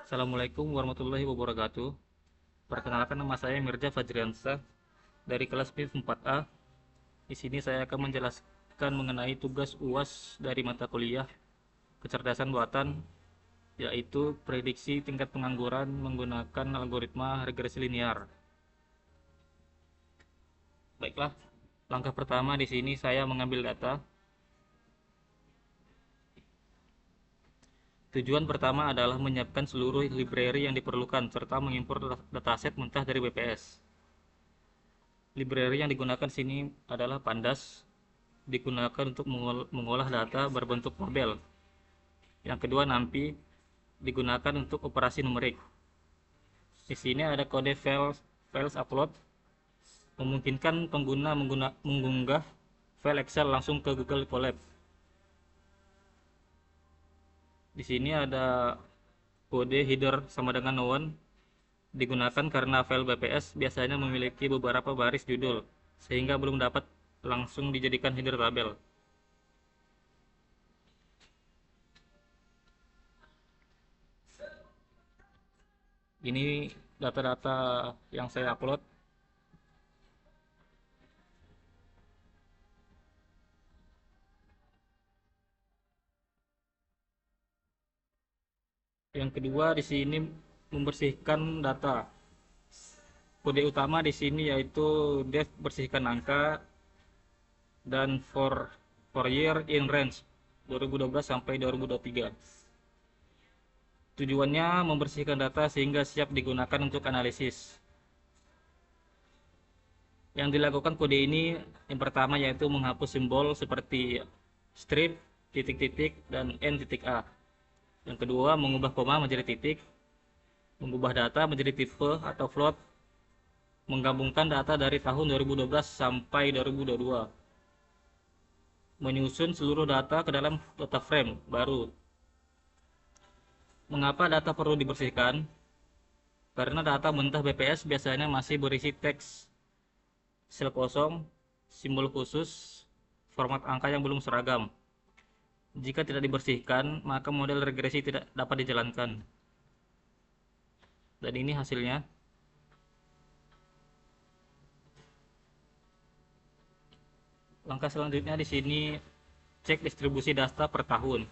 Assalamualaikum warahmatullahi wabarakatuh. Perkenalkan, nama saya Mirja Fajriansyah dari kelas PIV 4A. Di sini saya akan menjelaskan mengenai tugas UAS dari mata kuliah kecerdasan buatan, yaitu prediksi tingkat pengangguran menggunakan algoritma regresi linear. Baiklah, langkah pertama di sini saya mengambil data. Tujuan pertama adalah menyiapkan seluruh library yang diperlukan serta mengimpor dataset mentah dari BPS. Library yang digunakan sini adalah Pandas, digunakan untuk mengolah data berbentuk tabel. Yang kedua, NumPy, digunakan untuk operasi numerik. Di sini ada kode files upload, memungkinkan pengguna mengunggah file Excel langsung ke Google Colab. Di sini ada kode header sama dengan no one, digunakan karena file BPS biasanya memiliki beberapa baris judul, sehingga belum dapat langsung dijadikan header tabel. Ini data-data yang saya upload. Yang kedua di sini membersihkan data. Kode utama di sini yaitu def bersihkan angka dan for year in range 2012 sampai 2023. Tujuannya membersihkan data sehingga siap digunakan untuk analisis. Yang dilakukan kode ini yang pertama yaitu menghapus simbol seperti strip, titik-titik, dan n.a. Yang kedua, mengubah koma menjadi titik, mengubah data menjadi tipe atau float, menggabungkan data dari tahun 2012 sampai 2022, menyusun seluruh data ke dalam data frame baru. Mengapa data perlu dibersihkan? Karena data mentah BPS biasanya masih berisi teks, sel kosong, simbol khusus, format angka yang belum seragam. Jika tidak dibersihkan, maka model regresi tidak dapat dijalankan. Dan ini hasilnya. Langkah selanjutnya di sini cek distribusi data per tahun.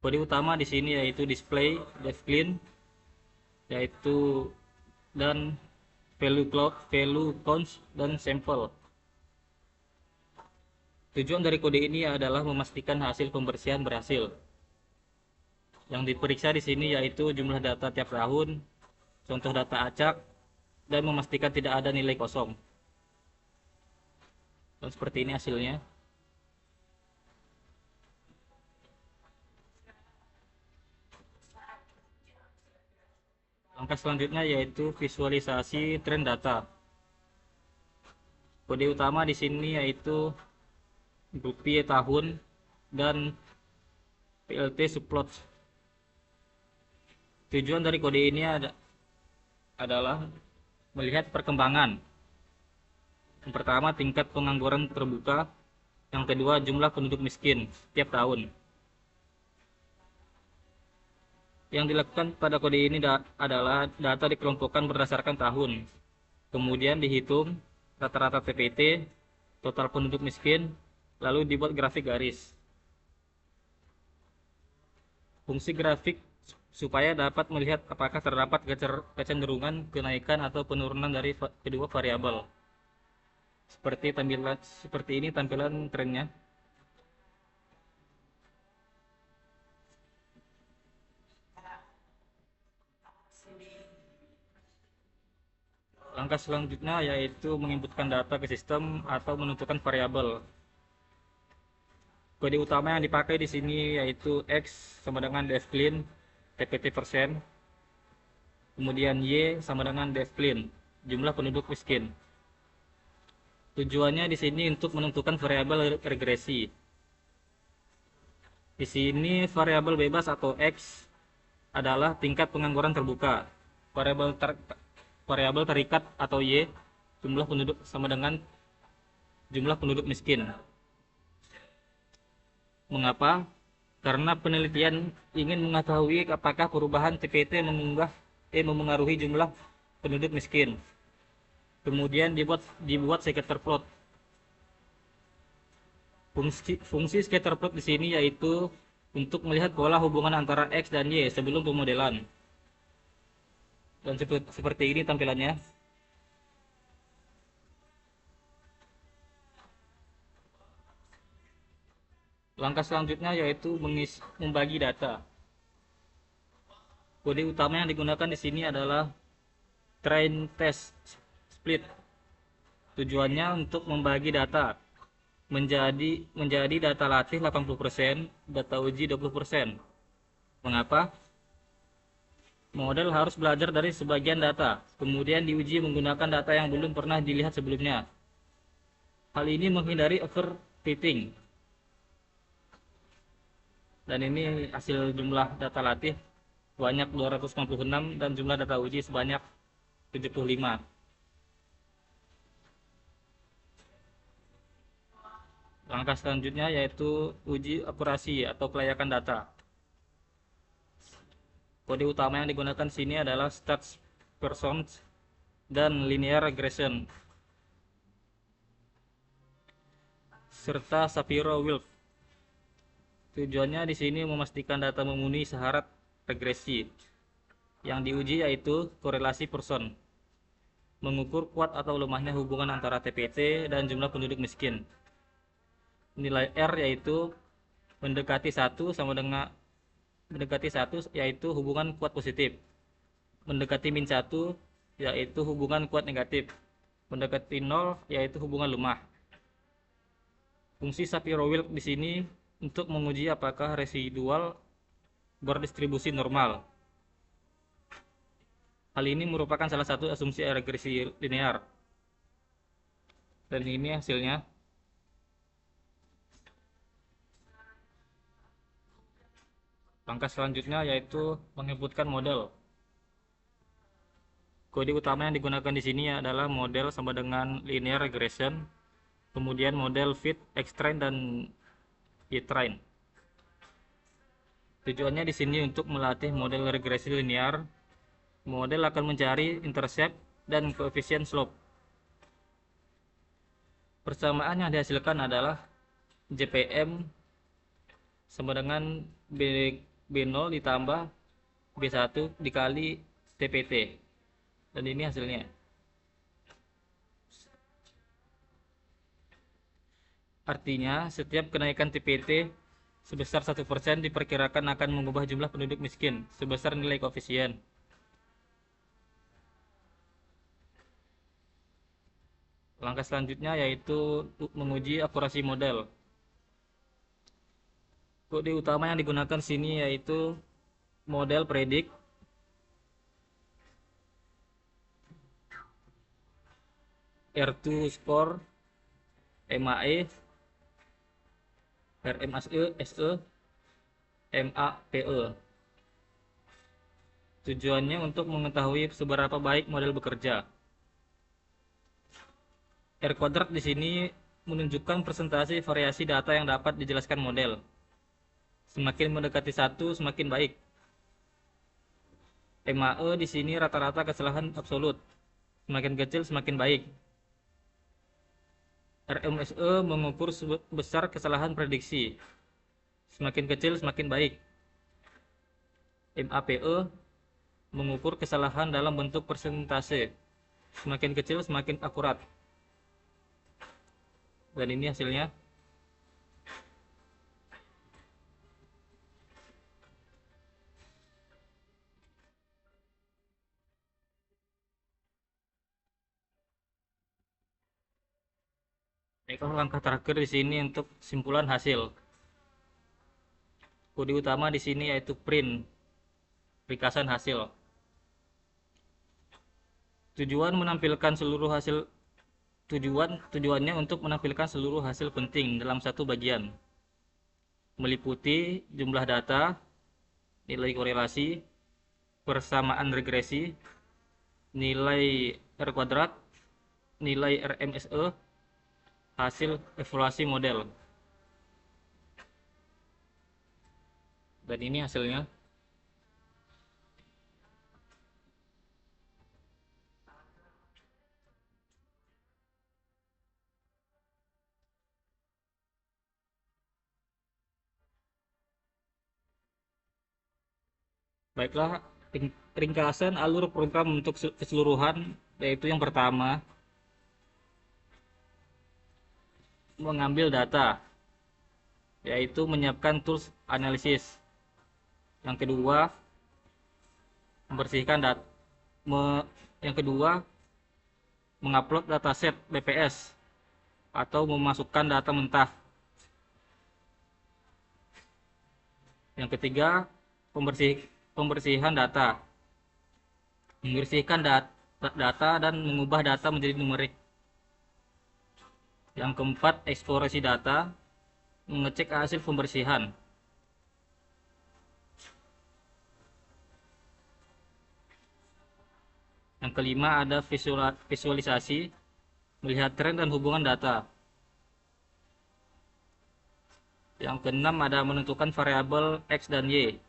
Kode utama di sini yaitu display, def clean, yaitu dan value counts dan sample. Tujuan dari kode ini adalah memastikan hasil pembersihan berhasil. Yang diperiksa di sini yaitu jumlah data tiap tahun, contoh data acak, dan memastikan tidak ada nilai kosong. Dan seperti ini hasilnya. Langkah selanjutnya yaitu visualisasi tren data. Kode utama di sini yaitu grup tahun dan PLT subplot. Tujuan dari kode ini adalah melihat perkembangan. Yang pertama, tingkat pengangguran terbuka. Yang kedua, jumlah penduduk miskin tiap tahun. Yang dilakukan pada kode ini adalah data dikelompokkan berdasarkan tahun. Kemudian dihitung rata-rata TPT, total penduduk miskin, lalu dibuat grafik garis. Fungsi grafik supaya dapat melihat apakah terdapat kecenderungan kenaikan atau penurunan dari kedua variabel. Seperti ini tampilan trennya. Langkah selanjutnya yaitu menginputkan data ke sistem atau menentukan variabel. Kode utama yang dipakai di sini yaitu X sama dengan defclean TPT%, kemudian Y sama dengan defclean jumlah penduduk miskin. Tujuannya di sini untuk menentukan variabel regresi. Di sini variabel bebas atau X adalah tingkat pengangguran terbuka. Variabel terikat atau Y jumlah penduduk sama dengan jumlah penduduk miskin. Mengapa? Karena penelitian ingin mengetahui apakah perubahan TPT memengaruhi jumlah penduduk miskin. Kemudian dibuat scatter plot. Fungsi scatter plot di sini yaitu untuk melihat pola hubungan antara X dan Y sebelum pemodelan. Dan seperti ini tampilannya. Langkah selanjutnya yaitu membagi data. Kode utama yang digunakan di sini adalah train test split. Tujuannya untuk membagi data menjadi data latih 80%, data uji 20%. Mengapa? Model harus belajar dari sebagian data, kemudian diuji menggunakan data yang belum pernah dilihat sebelumnya. Hal ini menghindari overfitting. Dan ini hasil jumlah data latih sebanyak 296 dan jumlah data uji sebanyak 75. Langkah selanjutnya yaitu uji akurasi atau kelayakan data. Kode utama yang digunakan di sini adalah stats persons dan linear regression serta Shapiro-Wilk. Tujuannya di sini memastikan data memenuhi syarat regresi. Yang diuji yaitu korelasi person, mengukur kuat atau lemahnya hubungan antara TPT dan jumlah penduduk miskin. Nilai R yaitu mendekati 1 yaitu hubungan kuat positif. Mendekati min 1 yaitu hubungan kuat negatif. Mendekati 0 yaitu hubungan lemah. Fungsi Shapiro-Wilk di sini untuk menguji apakah residual berdistribusi normal. Hal ini merupakan salah satu asumsi regresi linear. Dan ini hasilnya. Langkah selanjutnya yaitu menginputkan model. Kode utama yang digunakan di sini adalah model sama dengan linear regression, kemudian model fit, X-train dan Y-train. Tujuannya di sini untuk melatih model regresi linear. Model akan mencari intercept dan koefisien slope. Persamaan yang dihasilkan adalah JPM sama dengan B0 ditambah B1 dikali TPT. Dan ini hasilnya. Artinya, setiap kenaikan TPT sebesar 1% diperkirakan akan mengubah jumlah penduduk miskin sebesar nilai koefisien. Langkah selanjutnya yaitu menguji akurasi model. Kode utama yang digunakan sini yaitu model predik, R2 score, MAE, RMSE, MAPE. Tujuannya untuk mengetahui seberapa baik model bekerja. R kuadrat di sini menunjukkan presentasi variasi data yang dapat dijelaskan model. Semakin mendekati 1 semakin baik. MAE di sini rata-rata kesalahan absolut. Semakin kecil semakin baik. RMSE mengukur besar kesalahan prediksi. Semakin kecil semakin baik. MAPE mengukur kesalahan dalam bentuk persentase. Semakin kecil semakin akurat. Dan ini hasilnya. Langkah terakhir di sini untuk kesimpulan hasil. Kode utama di sini yaitu print, ringkasan hasil. Tujuannya untuk menampilkan seluruh hasil penting dalam satu bagian, meliputi jumlah data, nilai korelasi, persamaan regresi, nilai R kuadrat, nilai RMSE, hasil evaluasi model. Dan ini hasilnya. Baiklah, ringkasan alur program untuk keseluruhan, yaitu yang pertama, mengambil data, yaitu menyiapkan tools analisis. Yang kedua, membersihkan data. Yang kedua, mengupload dataset BPS atau memasukkan data mentah. Yang ketiga, pembersihan data. Membersihkan data dan mengubah data menjadi numerik. Yang keempat, eksplorasi data, mengecek hasil pembersihan. Yang kelima, ada visualisasi, melihat tren dan hubungan data. Yang keenam, ada menentukan variabel X dan Y,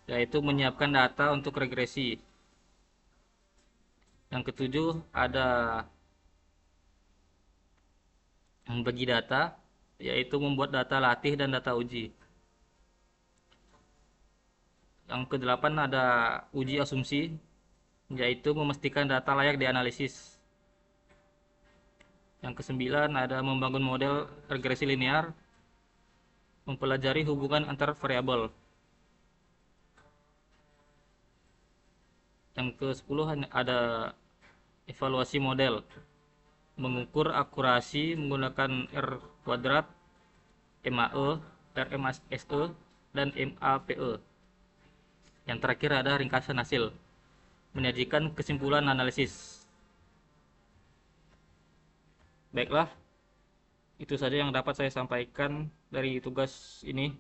yaitu menyiapkan data untuk regresi. Yang ketujuh, ada membagi data, yaitu membuat data latih dan data uji. Yang kedelapan, ada uji asumsi, yaitu memastikan data layak dianalisis. Yang kesembilan, ada membangun model regresi linear, mempelajari hubungan antar variabel. Yang ke-10, ada evaluasi model, mengukur akurasi menggunakan R kuadrat, MAE, RMSE, dan MAPE. Yang terakhir, ada ringkasan hasil, menyajikan kesimpulan analisis. Baiklah, itu saja yang dapat saya sampaikan dari tugas ini.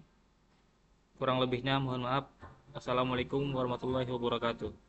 Kurang lebihnya mohon maaf. Assalamualaikum warahmatullahi wabarakatuh.